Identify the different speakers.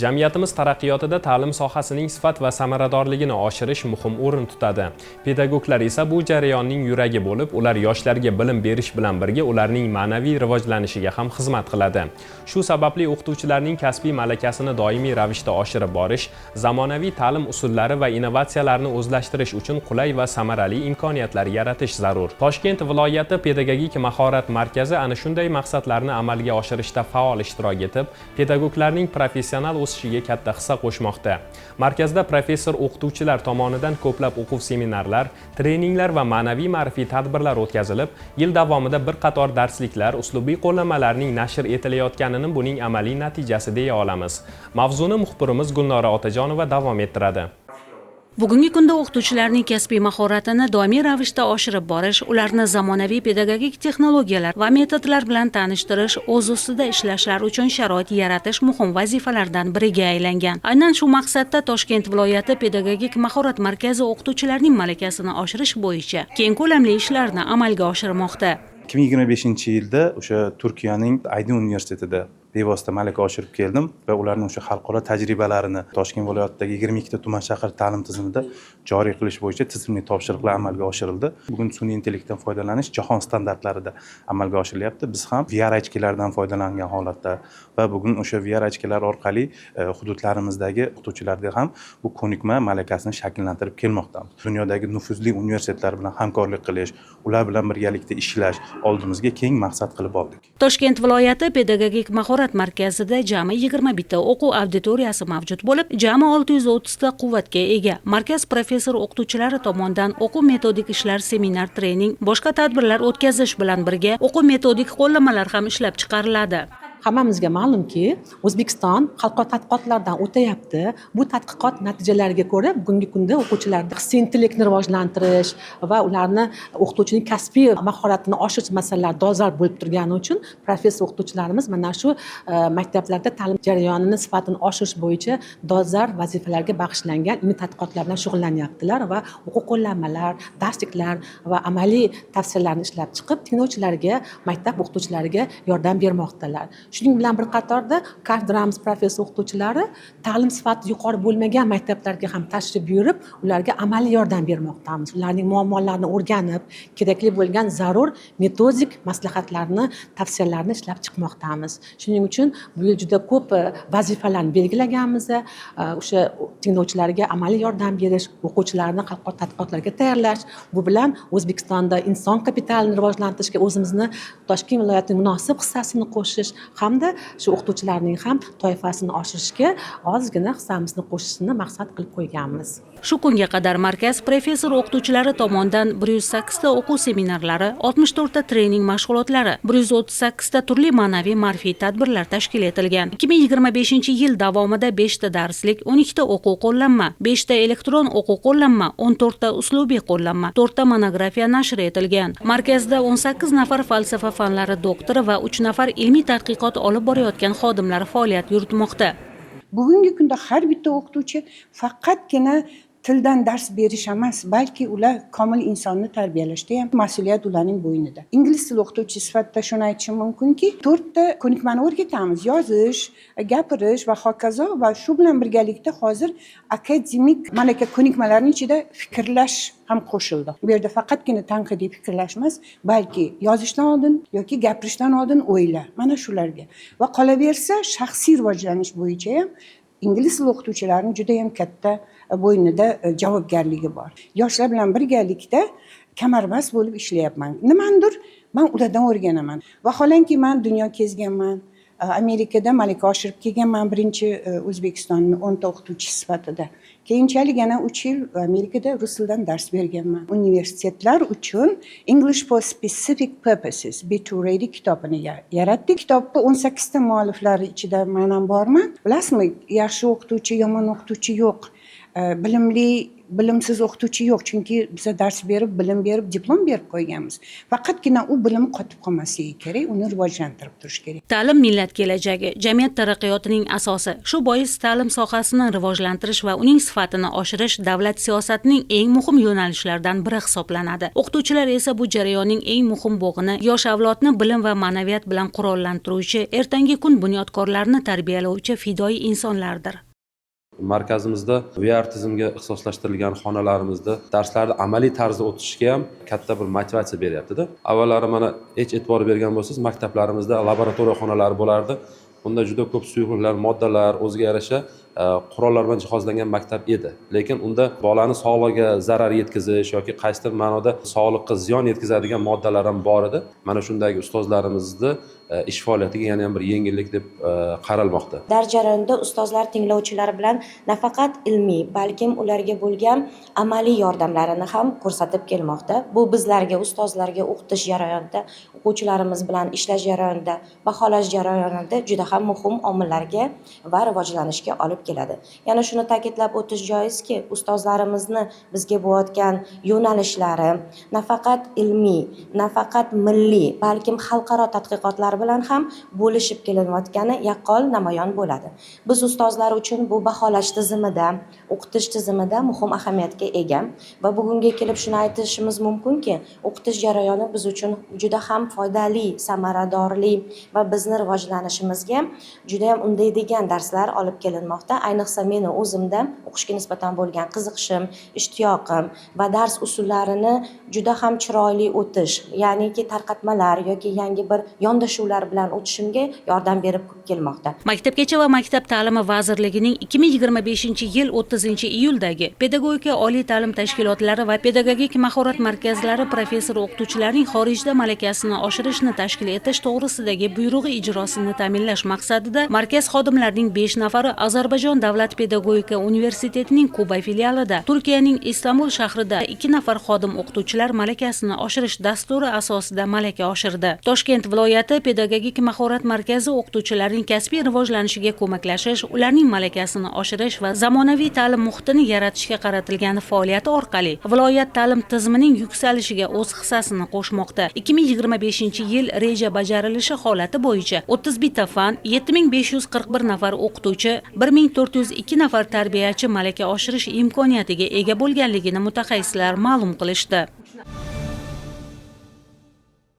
Speaker 1: Jamiyatimiz taraqqiyotida ta'lim sohasining sifat va samaradorligini oshirish muhim o'rin tutadi. Pedagoglar esa bu jarayonning yuragi bo'lib, ular yoshlarga bilim berish bilan birga ularning ma'naviy rivojlanishiga ham xizmat qiladi. Shu sababli o'qituvchilarning kasbiy malakasini doimiy ravishda oshirib borish, zamonaviy ta'lim usullari va innovatsiyalarni o'zlashtirish uchun qulay va samarali imkoniyatlar yaratish zarur. Toshkent viloyati pedagogik mahorat markazi ana shunday maqsadlarni amalga oshirishda faol ishtirok etib, pedagoglarning professional o'sishiga katta hissa qo'shmoqda. Markazda professor o'qituvchilar tomonidan ko'plab o'quv seminarlar, treninglar va ma'naviy ma'rifiy tadbirlar o'tkazilib, yil davomida bir qator darsliklar, uslubiy qo'llanmalarning nashr etilayotganini buning amaliy natijasi deya olamiz. Mavzuni muxbirimiz Gulnora Otajonova davom ettiradi.
Speaker 2: Bugungi kunda o'qituvchilarning kasbiy mahoratini doimiy ravishda oshirib borish, ularni zamonaviy pedagogik texnologiyalar va metodlar bilan tanishtirish, o'z ustida ishlashlari uchun sharoit yaratish muhim vazifalardan biriga aylangan. Aynan shu maqsadda Toshkent viloyati pedagogik mahorat markazi o'qituvchilarning malakasini oshirish bo'yicha keng ko'lamli ishlarni amalga oshirmoqda.
Speaker 3: 2025-yilda o'sha Turkiyaning Aydin universitetida bevosita malaka oshirib keldim va ularning o'sha xalqaro tajribalarini Toshkent viloyatidagi 22 ta tuman shahar ta'lim tizimida joriy qilish bo'yicha tizimli topshiriqlar amalga oshirildi. Bugun sun'iy intellektdan foydalanish jahon standartlarida amalga oshirilyapti. Biz ham VR ochkilardan foydalangan holatda va bugun o'sha VR ochkilar orqali hududlarimizdagi o'qituvchilarga ham bu ko'nikma malakasini shakllantirib kelmoqdamiz. Dunyodagi nufuzli universitetlar bilan hamkorlik qilish, ular bilan birgalikda ishlash oldimizga keng maqsad qilib oldik.
Speaker 2: Toshkent viloyati pedagogik mahorat markazida jami 21 ta o'quv auditoriyasi mavjud bo'lib, jami 630 ta quvvatga ega. Markaz professor o'qituvchilari tomonidan o'quv metodik ishlar, seminar, trening, boshqa tadbirlar o'tkazish bilan birga o'quv metodik qo'llanmalar ham ishlab chiqariladi.
Speaker 4: Hammamizga ma'lumki, O'zbekiston xalqaro tadqiqotlardan o'tayapti. Bu tadqiqot natijalariga ko'ra bugungi kunda o'quvchilarda hissiy intellektni rivojlantirish va ularni o'qituvchining kasbiy mahoratini oshirish masalalari dolzarb bo'lib turgani uchun professor o'qituvchilarimiz mana shu maktablarda ta'lim jarayonini sifatini oshirish bo'yicha dolzarb vazifalarga bag'ishlangan ilmiy tadqiqotlar bilan shug'ullanyaptilar va o'quv qo'llanmalar, darsliklar va amaliy tavsiyalarni ishlab chiqib, tinglovchilarga, maktab o'qituvchilariga yordam bermoqdalar. Shuning bilan bir qatorda kafedramiz professor o'qituvchilari ta'lim sifati yuqori bo'lmagan maktablarga ham tashrif buyurib, ularga amaliy yordam bermoqdamiz. Ularning muammolarini o'rganib, kerakli bo'lgan zarur metodik maslahatlarni, tavsiyalarni ishlab chiqmoqdamiz. Shuning uchun bu yil juda ko'p vazifalarni belgilaganmiz. O'sha tinglovchilarga amaliy yordam berish, o'quvchilarni xalqaro tadqiqotlarga tayyorlash, bu bilan O'zbekistonda inson kapitalini rivojlantirishga o'zimizni Toshkent viloyatining munosib hissasini qo'shish hamda shu o'qituvchilarning ham toifasini oshirishga ozgina hissamizni qo'shishni maqsad qilib qo'yganmiz.
Speaker 2: Shu kunga qadar markaz professor o'qituvchilari tomonidan 108 ta o'quv seminarlari, 64 ta trening mashg'ulotlari, 138 ta turli ma'naviy ma'rifiy tadbirlar tashkil etilgan. 2025-yil davomida 5 ta darslik, 12 ta o'quv qo'llanma, 5 ta elektron o'quv qo'llanma, 14 ta uslubiy qo'llanma, 4 ta monografiya nashr etilgan. Markazda 18 nafar falsafa fanlari doktori va 3 nafar ilmiy tadqiqot olib borayotgan xodimlar faoliyat yuritmoqda.
Speaker 5: Bugungi kunda har bitta o'qituvchi faqatgina tildan dars berish emas, balki ular komil insonni tarbiyalashda ham mas'uliyat ularning bo'ynida. Ingliz tili o'qituvchi sifatida shuni aytishim mumkinki, 4 ta ko'nikmani o'rgatamiz: yozish, gapirish va hokazo, va shu bilan birgalikda hozir akademik malaka ko'nikmalarining ichida fikrlash ham qo'shildi. Bu yerda faqatgina tanqidiy fikrlash emas, balki yozishdan oldin yoki gapirishdan oldin o'yla. Mana shularga. Va qolaversa, shaxsiy rivojlanish bo'yicha ham ingliz tili o'qituvchilarining juda ham katta bo'ynida javobgarligi bor. Yoshlar bilan birgalikda kamarbast bo'lib ishlayapman. Nimandir men ulardan o'rganaman. Vaholanki men dunyo kezganman. Amerikada malaka oshirib kelganman, birinchi O'zbekistonning 10 ta o'qituvchi sifatida. Keyinchalik yana 3 yil Amerikada rus tilidan dars berganman. Universitetlar uchun English for Specific Purposes B2 Ready kitobini yaratdik. Kitobda 18 ta mualliflar ichida men ham borman. Bilasizmi, yaxshi o'qituvchi, yomon o'qituvchi yo'q. bilimli bilimsiz o'qituvchi yo'q, chunki biz dars berib, bilim berib, diplom berib qo'yganmiz. Faqatgina u bilim qotib qolmasligi kerak, uni rivojlantirib turish kerak.
Speaker 2: Ta'lim millat kelajagi, jamiyat taraqqiyotining asosi. Shu bois ta'lim sohasini rivojlantirish va uning sifatini oshirish davlat siyosatining eng muhim yo'nalishlaridan biri hisoblanadi. O'qituvchilar esa bu jarayonning eng muhim bo'g'ini, yosh avlodni bilim va ma'naviyat bilan qurollantiruvchi, ertangi kun bunyodkorlarini tarbiyalovchi fidoyi insonlardir.
Speaker 6: Markazimizda VR tizimga ixtisoslashtirilgan xonalarimizda darslarni amaliy tarzda o'tishga ham katta bir motivatsiya beryapti-da. Avvallari mana hech e'tibor bergan bo'lsangiz, maktablarimizda laboratoriya xonalari bo'lardi. Unda juda ko'p suyuqliklar, moddalar, o'ziga yarasha qurollar bilan jihozlangan maktab edi. Lekin unda bolani sog'lig'iga zarar yetkazish yoki qaysidir ma'noda sog'liqqa ziyon yetkazadigan moddalar ham bor edi. Mana shundagi ustozlarimizni ish faoliyatiga yana ham bir yengillik deb qaralmoqda.
Speaker 7: Dars jarayonida ustozlar tinglovchilar bilan nafaqat ilmiy, balkim ularga bo'lgan amaliy yordamlarini ham ko'rsatib kelmoqda. Bu bizlarga, ustozlarga o'qitish jarayonida, o'quvchilarimiz bilan ishlash jarayonida, baholash jarayonida juda ham muhim omillarga va rivojlanishga olib keladi. Yana shuni ta'kidlab o'tish joizki, ustozlarimizni bizga bo'layotgan yo'nalishlari nafaqat ilmiy, nafaqat milliy, balkim xalqaro tadqiqotlar bilan ham bo'lishib kelinayotgani yaqqol namoyon bo'ladi. Biz ustozlar uchun bu baholash tizimida, o'qitish tizimida muhim ahamiyatga ega va bugunga kelib shuni aytishimiz mumkinki, o'qitish jarayoni biz uchun juda ham foydali, samaradorli va bizni rivojlanishimizga juda ham undaydigan darslar olib kelinmoqda. Ayniqsa meni o'zimda o'qishga nisbatan bo'lgan qiziqishim, ishtiyoqim va dars usullarini juda ham chiroyli o'tish, ya'niki tarqatmalar yoki yangi bir yondashuvlar bilan o'tishimga yordam berib kelmoqda.
Speaker 2: Maktabgacha va maktab ta'limi vazirligining 2025-yil 30-iyuldagi pedagogika oliy ta'lim tashkilotlari va pedagogik mahorat markazlari professor o'qituvchilarining xorijda malakasini oshirishni tashkil etish to'g'risidagi buyrug'i ijrosini ta'minlash maqsadida markaz xodimlarining 5 nafari Ozarbayjon davlat pedagogika universitetining Kuba filialida, Turkiyaning Istanbul shahrida 2 nafar xodim o'qituvchilar malakasini oshirish dasturi asosida malaka oshirdi. Toshkent viloyati pedagogik mahorat markazi o'qituvchilarning kasbiy rivojlanishiga ko'maklashish, ularning malakasini oshirish va zamonaviy ta'lim muhitini yaratishga qaratilgan faoliyati orqali viloyat ta'lim tizimining yuksalishiga o'z hissasini qo'shmoqda. 2025-yil reja bajarilishi holati bo'yicha 31 fan, 7541 nafar o'qituvchi, 1402 nafar tarbiyachi malaka oshirish imkoniyatiga ega bo'lganligini mutaxassislar ma'lum qilishdi.